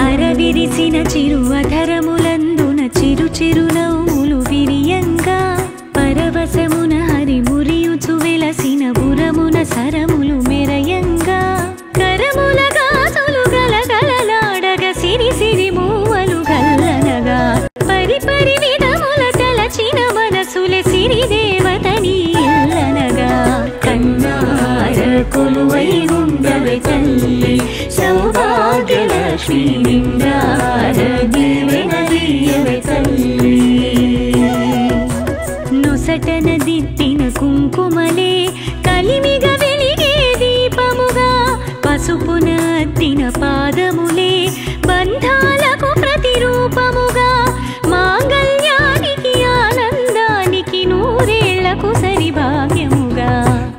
అరవిరిసిన చిరు అధరములందున చిరు చిరు నవ్వులు విరియంగా పరవశమున హరి మురియుచు వెలసిన బురమున సరములు మెరయంగా కరముల గాజులు గలగలలాడగ సిరి సిరి మూవలు గల్లనగా పరి పరి విధముల తలచిన మనసులే సిరి దేవతని ఇల్లనగా కన్నార కొలువై ఉండవే తల్లి సౌభాగ్యలక్ష్మి నిండార దీవెనలీయవే తల్లి నొసటన దిద్దిన కుంకుమలే కలిమిగ వెలిగే దీపముగా పసుపున అద్దిన పాదములే బంధాలకు ప్రతిరూపముగా మాంగళ్యానికి ఆనందానికి నూరేళ్లకు సరిభాగ్యముగా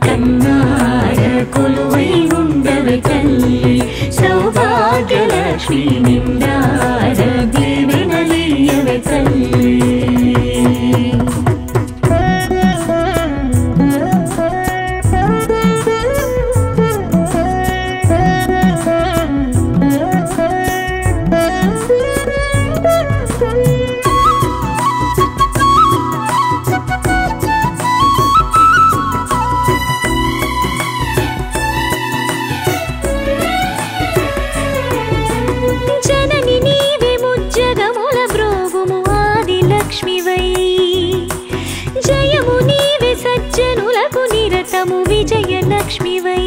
కన్నార కొలువై ఉండవే తల్లి సౌభాగ్యలక్ష్మి నిండార దీవెనలీయవే తల్లి విజయలక్ష్మివై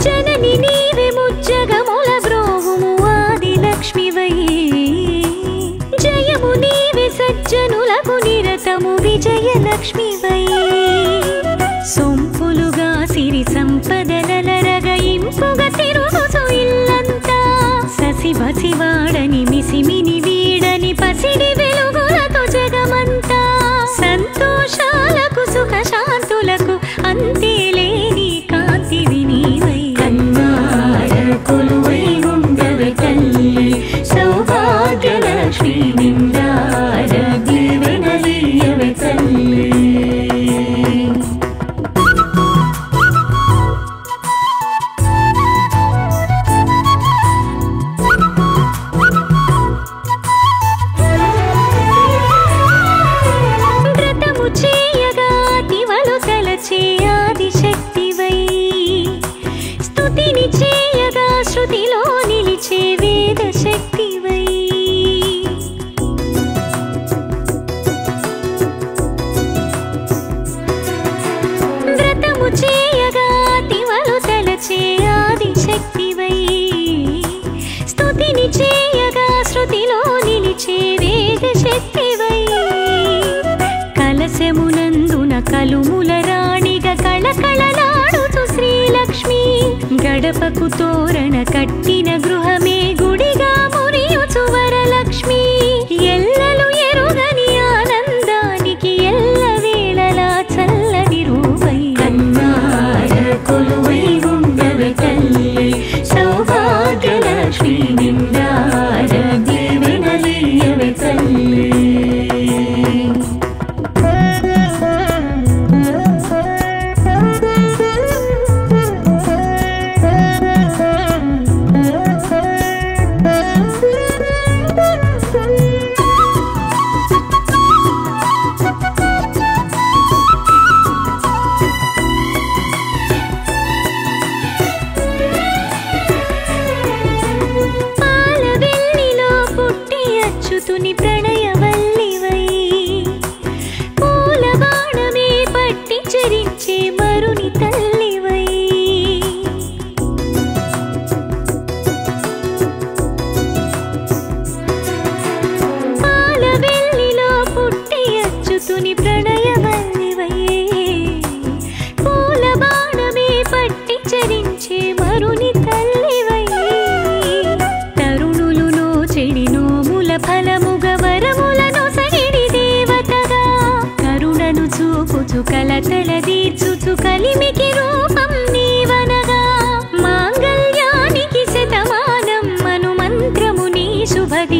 జనని నీవే ముజ్జగముల బ్రోవుము ఆదిలక్ష్మివై జయము నీవే సజ్జనులకు నిరతము విజయలక్ష్మివై సొంపులుగా సిరి సంపదలరగ ఇంపుగా తిరుగుచు ఇల్లంతా ససిబసివాడని మిసిమిని వీడని పసిడి వెలుగులతో జగమంతా సంతోషాలకు సుఖ శాంతులకు అంతేలేని కాంతివి నీవై కన్నార కొలువై ఉండవే తల్లి సౌభాగ్యలక్ష్మి నిండార దీవెనలీయవే తల్లి ఆదిశక్తివై స్తుతిని చేయగా శృతిలో నిలిచే వేద శక్తివై వ్రతము చేయగా తివలు తలచే ఆదిశక్తివై స్తుతిని చేయగా శృతిలో నిలిచే వేద శక్తివై కలశమునందున కలుముల రాణిగా కళకళలాడుతూ శ్రీలక్ష్మి గడపకు తోరణ కట్టిన గృహమే గుడిగా మురియుచు వరలక్ష్మి ఎల్లలు ఎరుగని ఆనందానికి ఎల్లవేళలా చల్లని రూపై కన్నార కొలువై ఉండవే తల్లి సౌభాగ్యలక్ష్మి నిండార దీవెనలీయవే తల్లి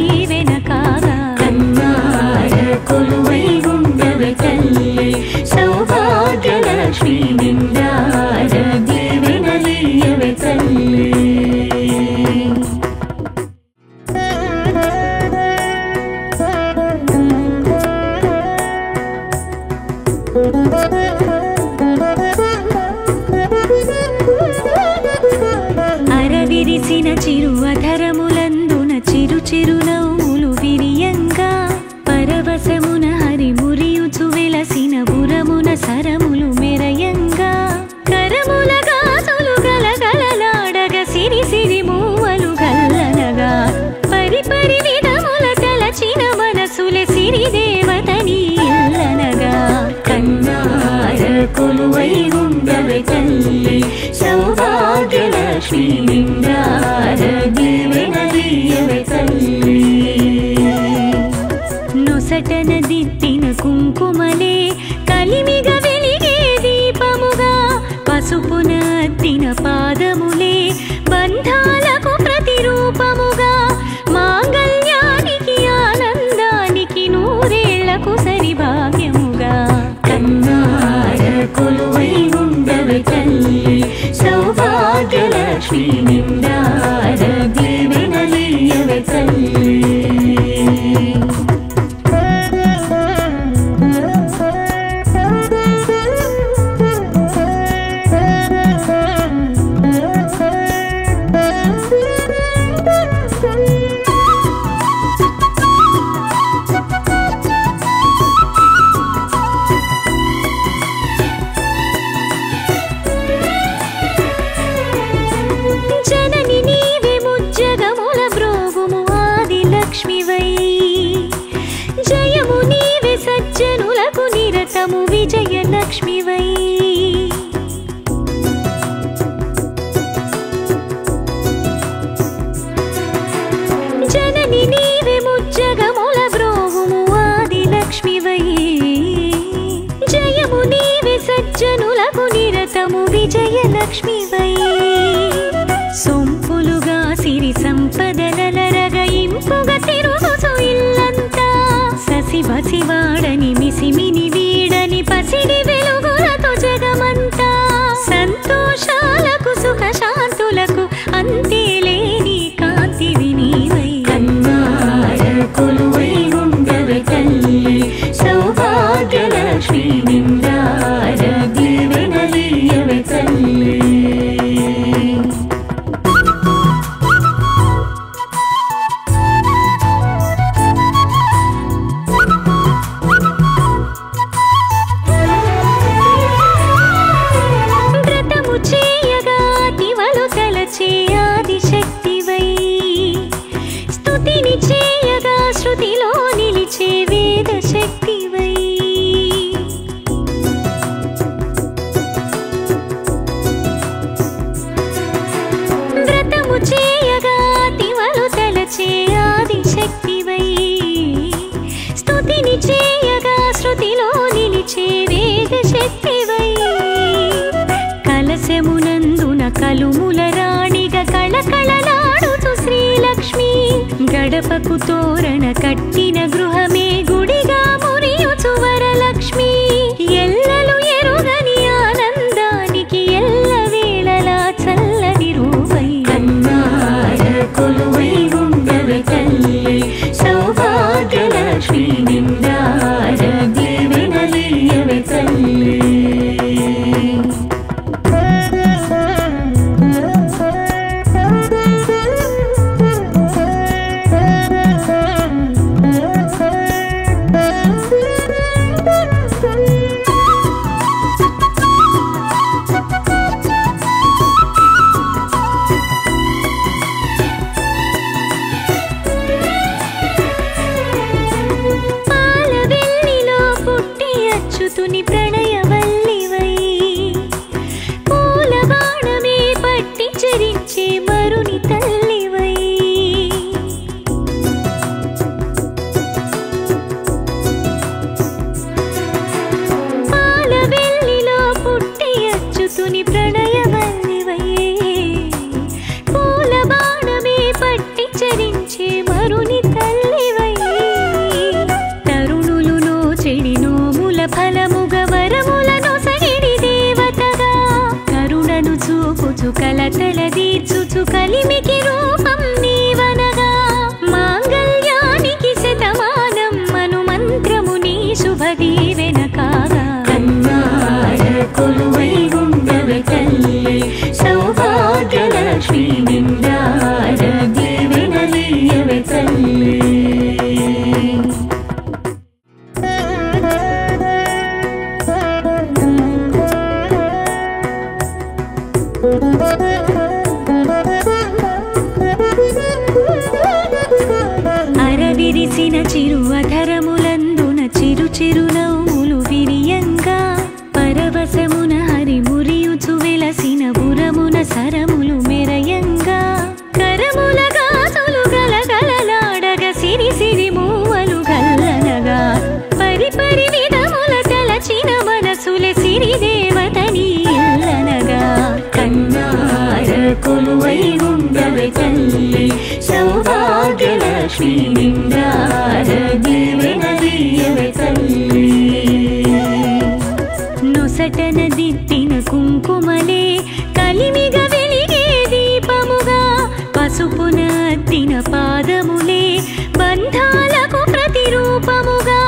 దీవెన కాగా కన్నార కొలువై ఉండవే తల్లి సౌభాగ్యలక్ష్మి నిండార దీవెనలీయవే తల్లి అరవిరిసిన చిరువధరములందున చిరు చిరునవ్వులు విరియంగా పరవశమున హరిమురియుచు వెలసిన బురమున సరములు మెరయంగా కరముల గాసులు గలగలలాడగ సిరి సిరి మూవలు గల్లనగా పరిపరి విధముల తలచిన మనసుల సిరి దేవతని ఇల్లనగా కన్నార కొలువై ఉండవే తల్లి సౌభాగ్యలక్ష్మి నిండార దీవెనలీయవే తల్లి నొసటన దిద్దిన కుంకుమలే కలిమిగ వెలిగే దీపముగా పసుపున అద్దిన పాదములే బంధాలకు ప్రతిరూపముగా మాంగళ్యానికి ఆనందానికి నూరేళ్లకు సరిభాగ్యముగా కన్నార కొలువై ఉండవే తల్లి సౌభాగ్యలక్ష్మి నిండార దీవెనలీయవే తల్లి జనని నీవే ముజ్జగముల బ్రోగుము ఆది లక్ష్మివై జయము నీవే సజ్జనులకు నిరతము విజయలక్ష్మివై జనని నీవే ముజ్జగముల బ్రోగుము ఆది లక్ష్మివై జయము నీవే సజ్జనులకు నిరతము విజయలక్ష్మివై సొంపులుగా సిరి సంపదలరగ ఇంపుగా తిరుగుచు ఇల్లంతా ససివసివాడని మిసిమిని వీడని పసిడి వెలుగులతో జగమంతా సంతోషాలకు సుఖ శాంతులకు అంతేలేని కాంతివి నీవై కన్నార కొలువై ఉండవే తల్లి సౌభాగ్యలక్ష్మి నిండార దీవెనలీయవే తల్లి వ్రతము చేయగా దివలు తలచే ఆదిశక్తివై స్తుతిని చేయగా శృతిలో నిలిచే వేద శక్తివై వ్రతము చేయగా దివలు తలచే ఆదిశక్తివై స్తుతిని చేయగా శృతిలో నిలిచే వేద శక్తివై కలశమునందున కలుముల రాణిగా కళకళలాడుతూ శ్రీలక్ష్మి గడపకు తోరణ కట్టిన గృహమే గుడిగా మురియుచు వరలక్ష్మి ఎల్లలు ఎరుగని ఆనందానికి ఎల్లవేళలా చల్లని రూపై కన్నార కొలువై ఉండవే తల్లి సౌభాగ్యలక్ష్మి నిండార దీవెనలీయవే తల్లి చిరు అధరములందున చిరు చిరు నవ్వులు విరియంగా పరవశమున హరి మురియుచు వెలసిన బురమున సరములు మెరయంగా కరముల గాజులు గలగలలాడగ సిరి సిరి మూవలు గల్లనగా పరి పరి విధముల తలచిన మనసుల సిరి దేవతని ఇల్లనగా కన్నార కొలువై ఉండవే తల్లి సౌభాగ్యలక్ష్మి నిండార దీవెనలీయవే తల్లి నొసటన దిద్దిన కుంకుమలే కలిమిగ వెలిగే దీపముగా పసుపున అద్దిన పాదములే బంధాలకు ప్రతిరూపముగా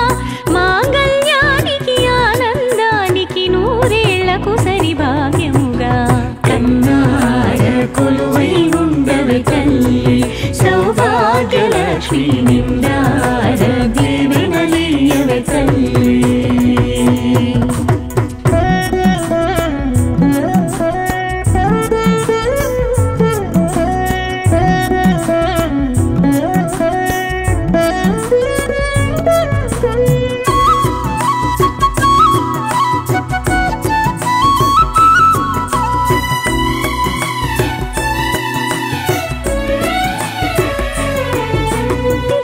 మాంగళ్యానికి ఆనందానికి నూరేళ్లకు సరి భాగ్యముగా కన్నార కొలువై ఉండవే తల్లి సౌభాగ్యలక్ష్మి నిండార దీవెనలీయవే తల్లి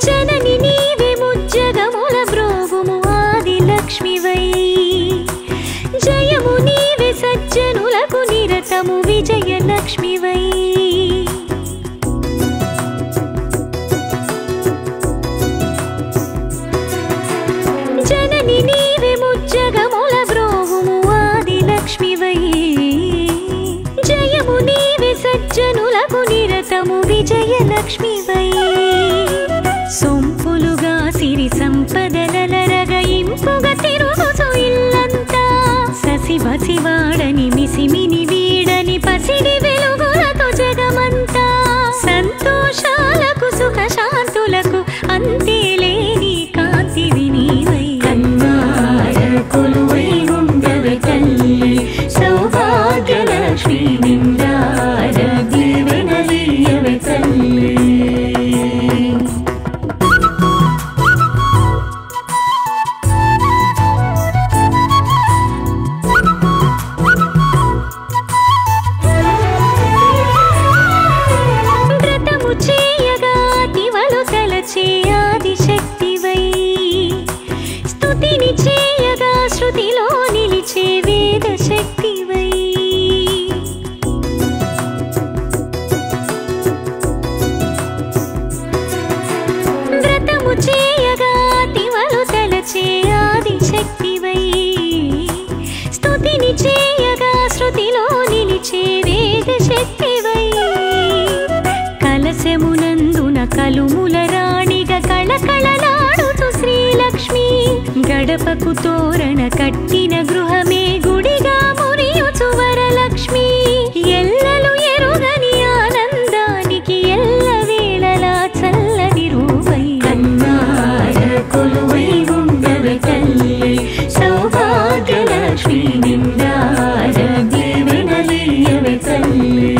జనని నీవే ముజ్జగముల బ్రోగుము ఆది లక్ష్మివై జయము నీవే సజ్జనులకు నిరతము విజయలక్ష్మివై జనని నీవే ముజ్జగముల బ్రోగుము ఆది లక్ష్మివై జయము నీవే సజ్జనులకు నిరతము విజయలక్ష్మివై సొంపులుగా సిరి సంపదలరగ ఇంపుగా తిరుగుచు ఇల్లంతా ససివసివాడని మిసిమిని వీడని పసిడి వెలుగులతో జగమంతా సంతోషాలకు సుఖ శాంతులకు అంతే లేని కాంతివి నీవై కన్నార కొలువై ఉండవే తల్లి సౌభాగ్యలక్ష్మి నిండార దీవెనలీయవే తల్లి వ్రతము చేయగా దివలు తలచే ఆదిశక్తివై స్తుతిని చేయగా శృతిలో నిలిచే వేద శక్తివై వ్రతము చేయగా దివలు తలచే ఆదిశక్తివై స్తుతిని చేయగా శృతిలో నిలిచే వేద శక్తివై కలశమునందున కలుముల రాణిగా కళకళలాడుతూ శ్రీలక్ష్మి గడపకు తోరణ కట్టిన గృహమే గుడిగా మురియుచు వరలక్ష్మి ఎల్లలు ఎరుగని ఆనందానికి ఎల్లవేళలా చల్లని రూపై కన్నార కొలువై ఉండవే తల్లి సౌభాగ్యలక్ష్మి నిండార దీవెనలీయవే తల్లి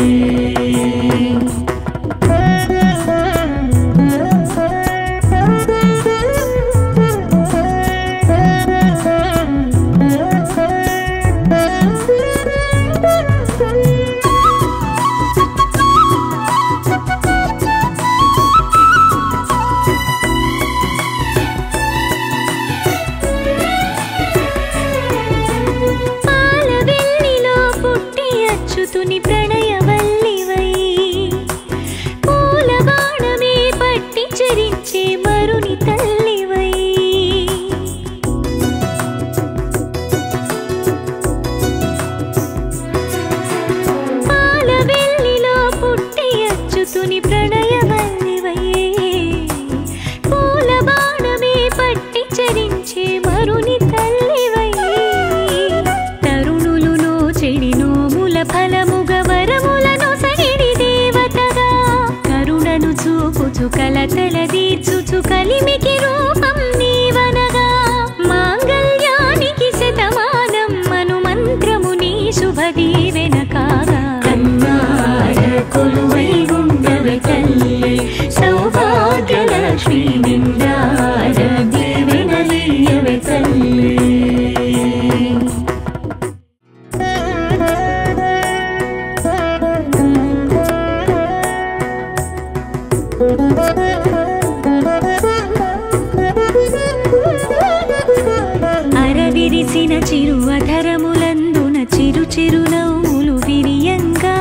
చిరు అధరములందున చిరు చిరునవ్వులు విరియంగా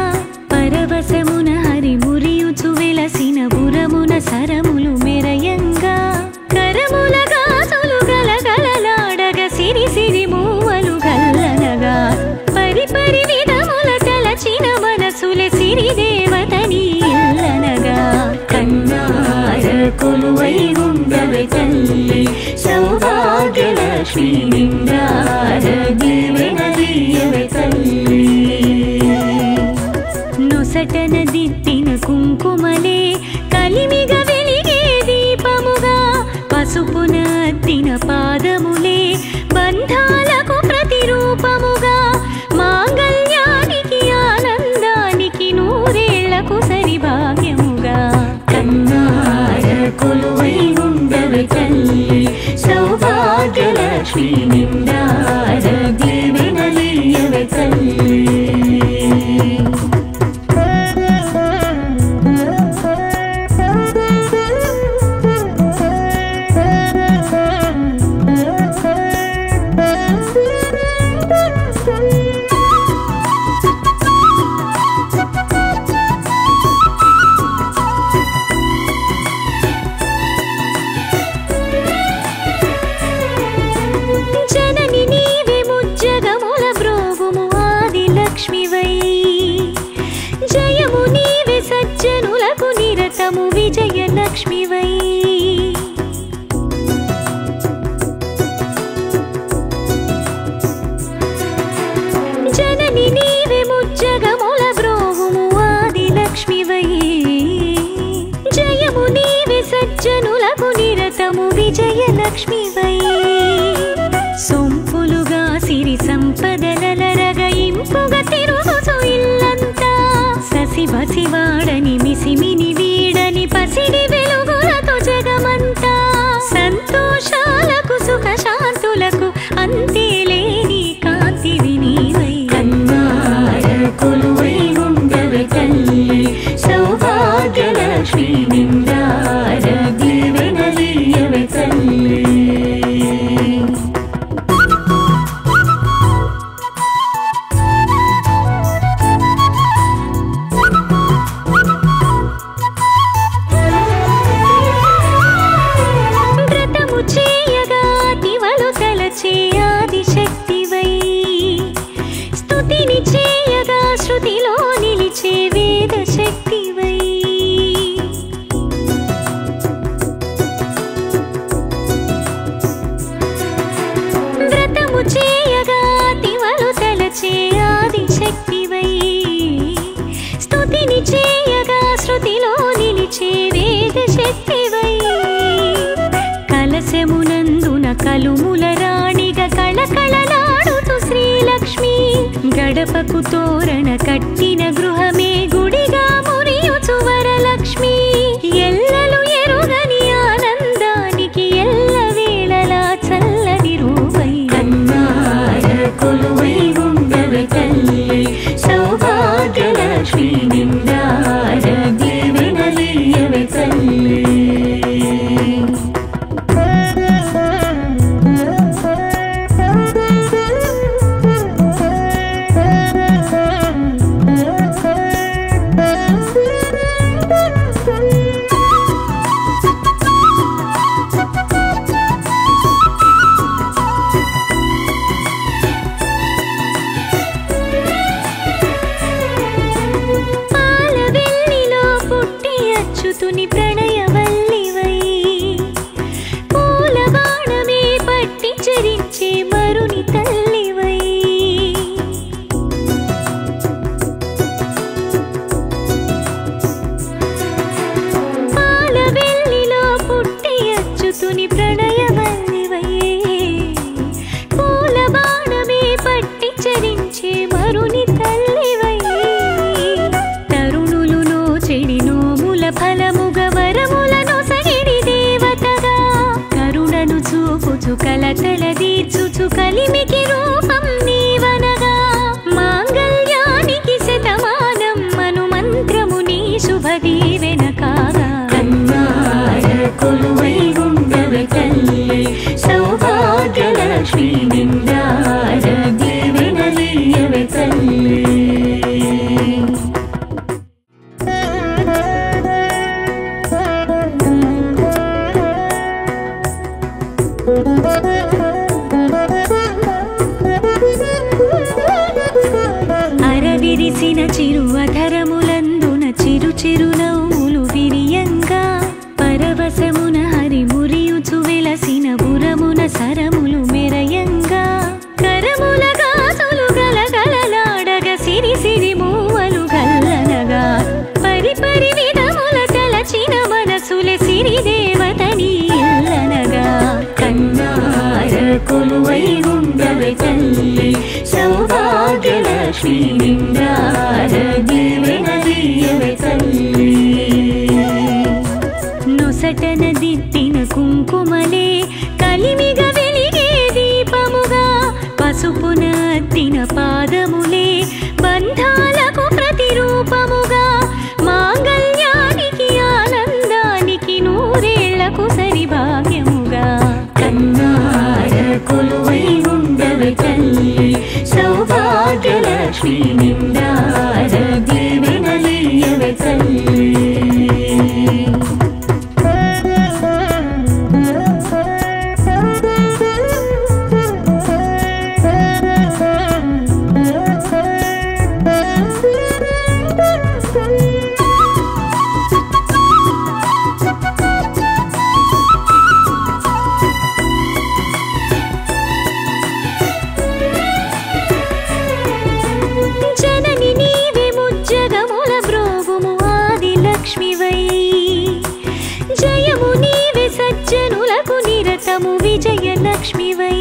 పరవశమున హరి మురియుచు వెలసిన బురమున సరములు మెరయంగా కరముల గాజులు గలగలలాడగ సిరి సిరి మూవలు గల్లనగా పరి పరి విధముల తలచిన మనసుల సిరి దేవతని ఇల్లనగా కన్నార కొలువై ఉండవే తల్లి సౌభాగ్యలక్ష్మి నిండార దీవెనలీయవే తల్లి నొసటన దిద్దిన కుంకుమలే కలిమిగ వెలిగే దీపముగా పసుపున అద్దిన పాదములే బంధాలకు ప్రతిరూపముగా మాంగళ్యానికి ఆనందానికి నూరేళ్లకు సరి భాగ్యముగా కన్నార కొలువై ఉండవే తల్లి సౌభాగ్యలక్ష్మి నిండార దీవెనలీయవే తల్లి విజయలక్ష్మివై జనని నీవే ముజ్జగముల బ్రోవుము ఆదిలక్ష్మివై జయము నీవే సజ్జనులకు నిరతము విజయలక్ష్మివై సొంపులుగా సిరి సంపదలరగ ఇంపుగా తిరుగుచు ఇల్లంతా ససి బసివాడని మిసిమిని వీడని పసిడి వెలుగులతో జగమంతా సంతోషాలకు సుఖ శాంతులకు అంతే లేని కాంతివి నీవై కన్నార కొలువై ఉండవే తల్లి సౌభాగ్యలక్ష్మి నిండార దీవెనలీయవే తల్లి శృతిలో నిలిచే వేద శక్తివై వ్రతము చేయగా తివలు తలచే ఆది శక్తివై స్తుతిని చేయగా శృతిలో నిలిచే వేద శక్తివై కలశమునందున కలుముల రాణిగా కళకళలాడుతూ శ్రీలక్ష్మి గడపకు తోరణ కట్టిన గృహమే గుడిగా మురియుచు వరలక్ష్మి ఎల్లలు ఎరుగని ఆనందానికి ఎల్ల వేళలా చల్లని రూపై కన్నార కొలువై ఉండవే తల్లి సౌభాగ్యలక్ష్మి నిండార దీవెనలీయవే తల్లి తుని ప్రణయవల్లివై పూల బాణమే పట్టి చరించే మరుని తల్లివై పాల వెల్లిలో పుట్టి అచ్చుతుని ప్రణయవల్లివై పూల బాణమే పట్టి చరించే మరుని తల్లివై తరుణులు నోచెడి నోముల ఫలముగ వరములను సగిడి దేవతగా కరుణను చూపుచు కలతల దీర్చుచు కలిమికి రూపం నీవనగా మాంగళ్యానికి శతమానం మను మంత్రము నీ శుభ దీవెన కాగా కన్నార కొలువై ఉండవే తల్లి సౌభాగ్యలక్ష్మి నిండా అరవిరిసిన చిరు అధరములందున చిరు చిరు నవ్వులు విరియంగా పరవశమున హరి మురియుచు వెలసిన బురమున సరములు మెరయంగా కరముల గాజులు గలగలలాడగ సిరి సిరి మూవలు గల్లనగా పరి పరి విధముల తలచిన మనసులే సిరి దేవతని ఇల్లనగా కన్నార కొలువై ఉండవే తల్లి సౌభాగ్యలక్ష్మి నిండార దీవెనలీయవే తల్లి నొసటన దిద్దిన కుంకుమలే కలిమిగ వెలిగే దీపముగా పసుపున అద్దిన పాదములే బంధాలకు ప్రతిరూపముగా మాంగళ్యానికి ఆనందానికి నూరేళ్లకు సరిభాగ్యముగా కన్నార కొలువై ఉండవే తల్లి సౌభాగ్యలక్ష్మి నిండార దీవెనలీయవే తల్లి విజయలక్ష్మివై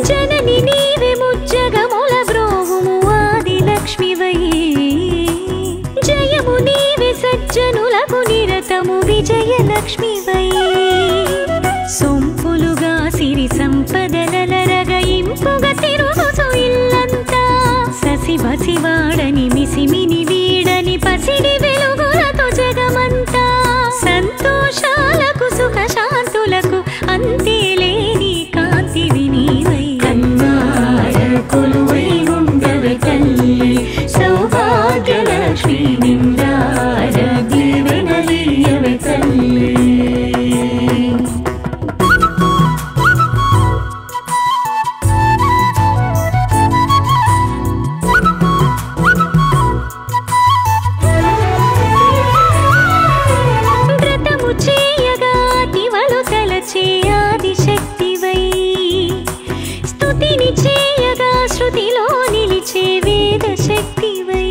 జనని నీవే ముజ్జగముల బ్రోవుము ఆదిలక్ష్మివై జయము నీవే సజ్జనులకు నిరతము విజయలక్ష్మివై సొంపులుగా సిరి సంపదలరగ ఇంపుగా తిరుగుతూ ఇల్లంతా ససి బసివాడని మిసిమిని వీడని పసిడి వెలుగులతో జగమంతా సంతోషాలకు సుఖ శాంతులకు అంతేలేని కాంతివి నీవై కన్నార కొలువై ఉండవే తల్లి సౌభాగ్యలక్ష్మి నిండార దీవెనలీయవే తల్లి ఆదిశక్తివై స్తుతిని చేయగా శృతిలో నిలిచే వేద శక్తివై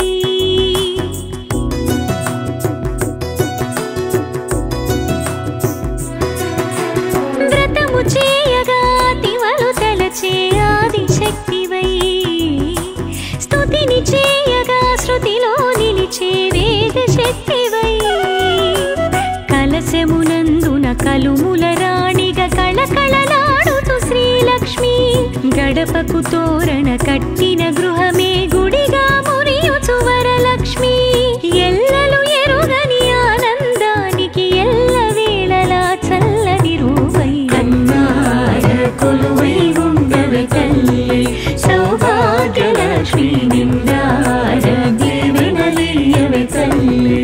వ్రతము చేయగా తివలు తలచే ఆదిశక్తివై స్తుతిని చేయగా శృతిలో నిలిచే వేద శక్తివై కలశమునందున కలుముల రాణిగా కళకళలాడుతూ శ్రీలక్ష్మి గడపకు తోరణ కట్టిన గృహమే గుడిగా మురియుచు వరలక్ష్మి ఎల్లలు ఎరుగని ఆనందానికి ఎల్ల వేళలా చల్లని రూపై కన్నార కొలువై ఉండవే తల్లి సౌభాగ్యలక్ష్మి నిండార దీవెనలీయవే తల్లి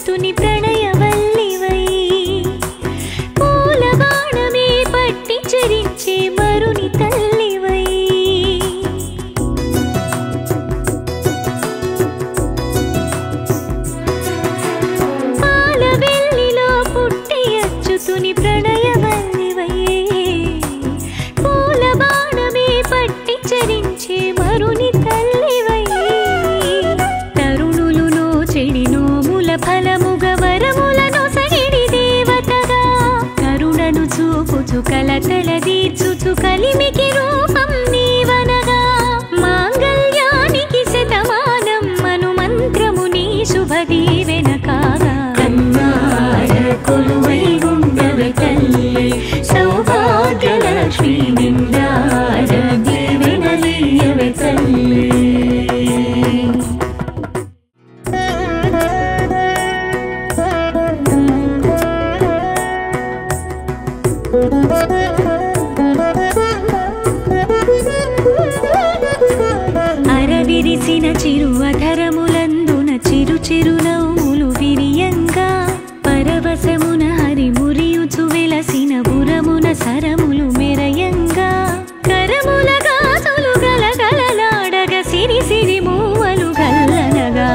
తుని ప్రణయవల్లివై పూల బాణమే పట్టి చరించే మరుని తల్లివై పాల వెల్లిలో పుట్టి అచ్చుతుని ప్రణయవల్లివై పూల బాణమే పట్టి చరించే మరుని తల్లివై తరుణులు నోచెడి నోముల ఫలముగ వరములను సగిడి దేవతగా కరుణను చూపుచు కలతల దీర్చుచు కలిమికి రూపం నీవనగా మాంగళ్యానికి శతమానం మను మంత్రము నీ శుభ దీవెన కాగా కన్నార కొలువై ఉండవే తల్లి సౌభాగ్యలక్ష్మి నిండార దీవెనలియవే తల్లి అరవిరిసిన చిరు అధరములందున చిరు చిరు నవ్వులు విరియంగా పరవశమున హరిమురియుచు వెలసిన బురమున సరములు మెరయంగా కరముల గాజులు గలగలలాడగ సిరి సిరి మూవలు గల్లనగా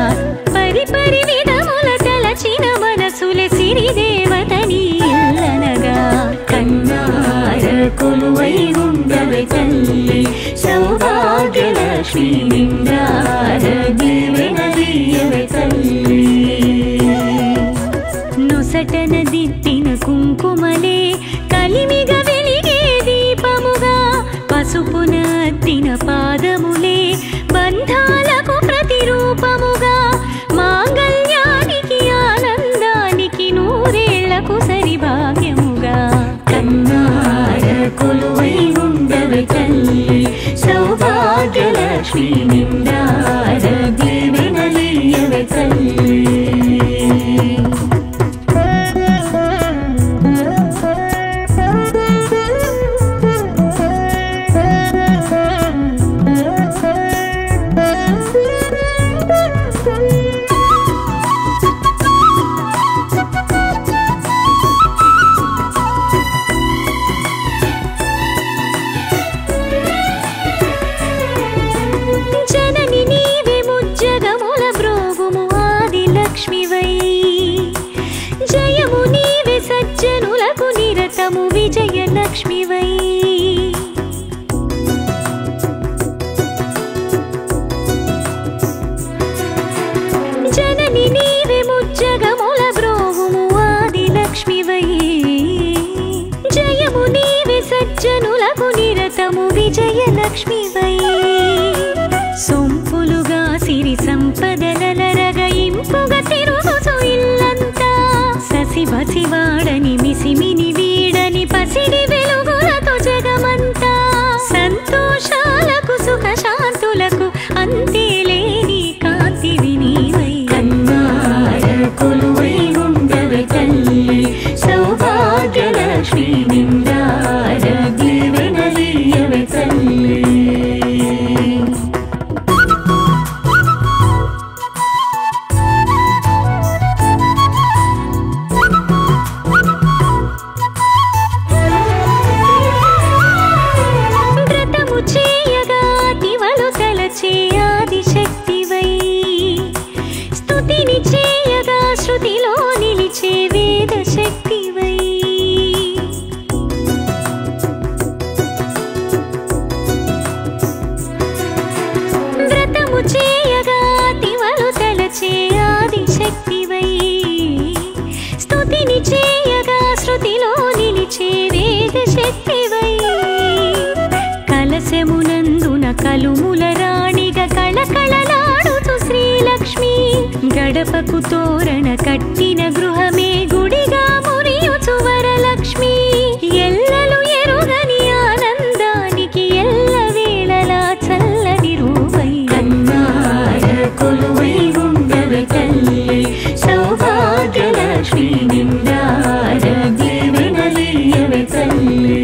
పరి పరి విధముల తలచిన మనసులే సిరి దేవతని ఇల్లనగా కన్నార కొలువై ఉండవే తల్లి సౌభాగ్యలక్ష్మి నిండార దీవెనలియవే తల్లి నొసటన దిద్దిన కుంకుమలే కలిమిగ వెలిగే దీపముగా పసుపున అద్దిన పాదములే బంధాలకు ప్రతిరూపముగా మాంగళ్యానికి ఆనందానికి నూరేళ్లకు సరిభాగ్యముగా కన్నార కొలువై ఉండవే తల్లి సౌభాగ్యలక్ష్మి నిండార దీవెనలియవే తల్లి జనని నీవే ముజ్జగముల బ్రోగుము ఆది లక్ష్మివై జయము నీవే సజ్జనులకు నిరతము విజయలక్ష్మివై జనని నీవే ముజ్జగముల బ్రోగుము ఆది లక్ష్మివై జయము నీవే సజ్జనులకు నిరతము విజయలక్ష్మివై సొంపులుగా సిరి సంపదలరగ ఇంపుగా తిరుగుచు ఇల్లంతా ససిబసివాడని మిసిమిని వీడని పసిడి వెలుగులతో జగమంతా సంతోషాలకు సుఖ శాంతులకు అంతేలేని కాంతివి నీవై కన్నార కొలువై ఉండవే తల్లి సౌభాగ్యలక్ష్మి నిండార దీవెనలియవే తల్లి వ్రతము చేయగా తివలు తలచే ఆదిశక్తివై స్తుతిని చేయగా శృతిలో నిలిచే వేద శక్తివై వ్రతము చేయగా తివలు తలచే ఆదిశక్తివై స్తుతిని చేయగా శృతిలో నిలిచే వేద శక్తివై కలశమునందున కలుముల రాణిగా కళకళలాడుతూ శ్రీలక్ష్మి గడపకు తోరణ కట్టిన గృహమే గుడిగా మురియుచు వరలక్ష్మి ఎల్లలు ఎరుగని ఆనందానికి ఎల్లవేళలా చల్లని రూపై కన్నార కొలువై ఉండవే తల్లి సౌభాగ్యలక్ష్మి నిండార దీవెనలియవే తల్లి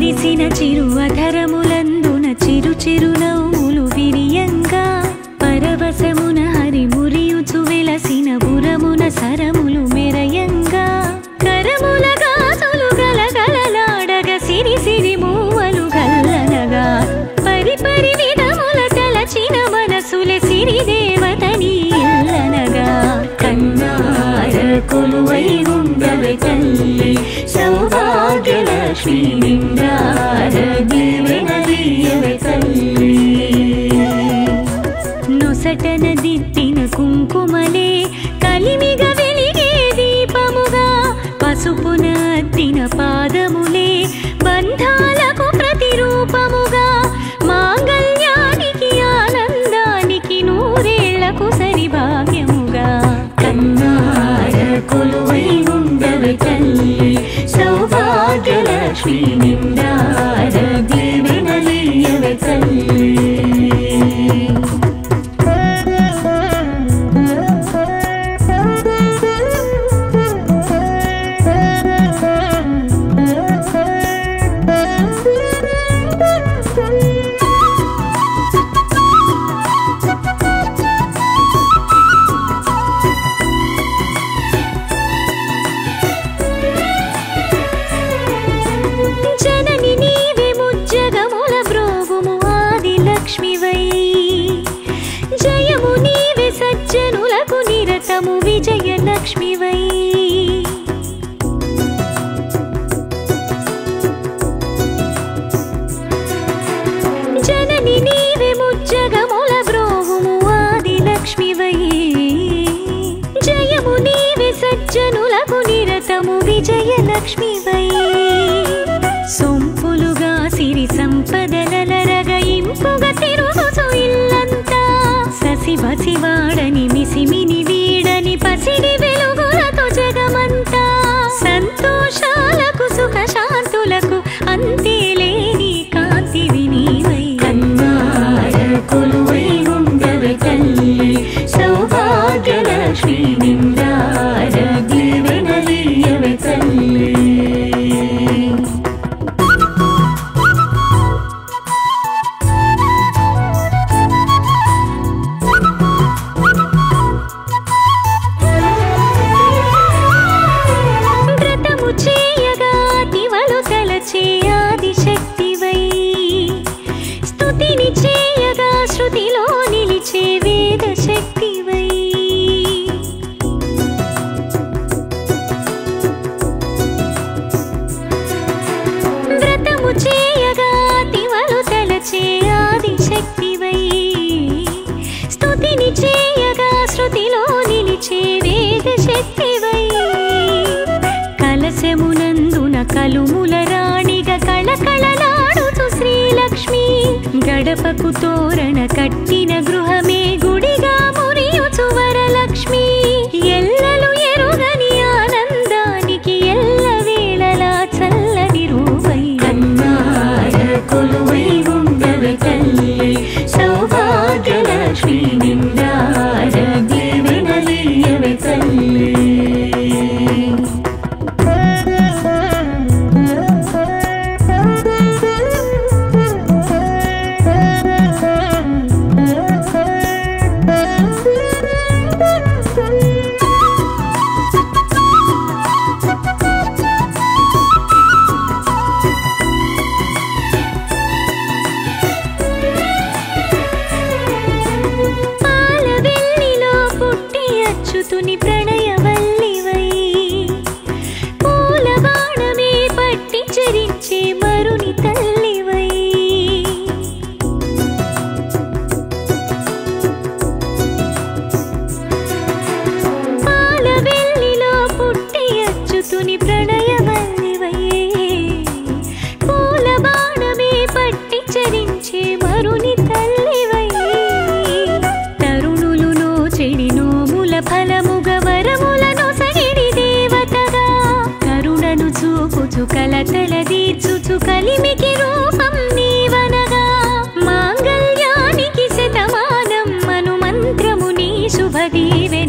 విరిసిన చిరు అధరములందున చిరు చిరు నవ్వులు విరియంగా పరవశమున హరి మురియుచు వెలసిన బురమున సరములు మెరయంగా కరముల గాసులు గలగలలాడగ సిరి సిరి మూవలు గల్లనగా పరిపరి విధముల తలచిన మనసుల సిరి దేవతని ఇల్లనగా కన్నార కొలువై ఉండవే తల్లి సౌభాగ్యలక్ష్మి నిండార దీవెనలీయవే తల్లి నొసటన దిద్దిన కుంకుమలే కలిమిగ వెలిగే దీపముగా పసుపున అద్దిన పాదములే బంధాలకు ప్రతిరూపముగా మాంగళ్యానికి ఆనందానికి నూరేళ్లకు సరి భాగ్యముగా కన్నార కొలువై ఉండవే తల్లి సౌభాగ్యలక్ష్మి నిండార దీవెనలీయవే తల్లి జనని నీవే ముజ్జగముల బ్రోగుము ఆది లక్ష్మివై జయము నీవే సజ్జనులకు నిరతము విజయ లక్ష్మివై జనని నీవే ముజ్జగముల బ్రోగుము ఆది లక్ష్మివై జయము నీవే సజ్జనులకు నిరతము విజయ లక్ష్మివై సొంపులుగా సిరి సంపదలరగ ఇంపుగా తిరుగుచు ఇల్లంతా ససివసివాడని మిసిమిని వీడని పసిడి వెలుగులతో జగమంతా సంతోషాలకు సుఖ శాంతులకు అంతేలేని కాంతివి నీవై కన్నార కొలువై ఉండవే తల్లి సౌభాగ్యలక్ష్మి నిండార దీవెనలీయవే తల్లి వ్రతము చేయగా దివలు తలచే ఆదిశక్తివై స్తుతిని చేయగా శృతిలో నిలిచే వేద శక్తివై వ్రతము చేయగా దివలు తలచే ఆదిశక్తివై స్తుతిని చేయగా శృతిలో నిలిచే వేద శక్తివై కలశమునందున కలుముల రాణిగా కళకళలాడుతూ శ్రీలక్ష్మి గడపకు తోరణ కట్టిన గృహమే గుడిగా మురియుచు వరలక్ష్మి ఎల్లలు ఎరుగని ఆనందానికి ఎల్లవేళలా చల్లని రూపై కన్నార కొలువై ఉండవే తల్లి సౌభాగ్యలక్ష్మి నిండార దీవెనలీయవే తల్లి పాలవెల్లిలో పుట్టి అచ్యుతుని ప్రణయవల్లివై పూల బాణమే పట్టి చరించే మరుని తల్లివై పాలవెల్లిలో పుట్టి అచ్యుతుని ప్రణయవల్లివై పూల బాణమే పట్టి చరించే మరుని తల్లివై తరుణులు నోచెడి నోముల ఫలముగ వరములను సగిడి దేవతగా కరుణను చూపుచు కలతల తీర్చుచు కలిమికి రూపం నీవనగా మాంగళ్యానికి శతమానం మను మంత్రము నీ శుభ దీవెన